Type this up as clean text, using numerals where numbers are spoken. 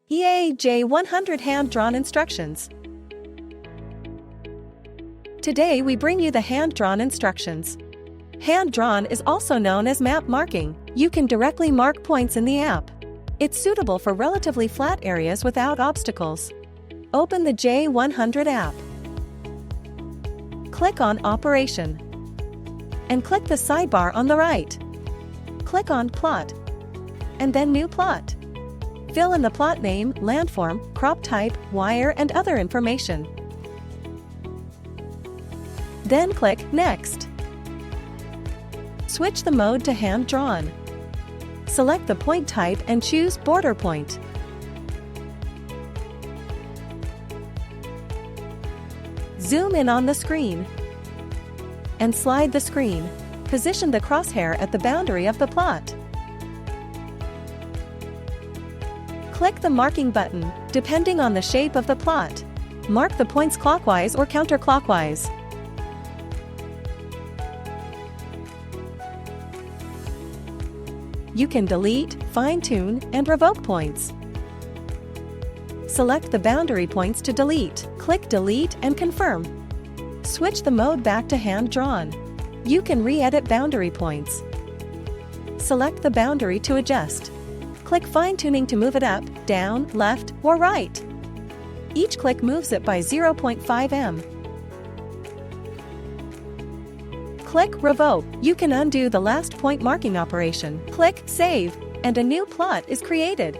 EA-J100 hand-drawn instructions. Today we bring you the hand-drawn instructions. Hand-drawn is also known as map marking. You can directly mark points in the app. It's suitable for relatively flat areas without obstacles. Open the J100 app. Click on Operation. And click the sidebar on the right. Click on Plot. And then New Plot. Fill in the plot name, landform, crop type, wire and other information. Then click Next. Switch the mode to hand-drawn. Select the point type and choose Border Point. Zoom in on the screen. And slide the screen. Position the crosshair at the boundary of the plot. Click the marking button, depending on the shape of the plot. Mark the points clockwise or counterclockwise. You can delete, fine-tune, and revoke points. Select the boundary points to delete. Click Delete and confirm. Switch the mode back to hand-drawn. You can re-edit boundary points. Select the boundary to adjust. Click Fine-tuning to move it up, down, left, or right. Each click moves it by 0.5 m. Click Revoke. You can undo the last point marking operation. Click Save, and a new plot is created.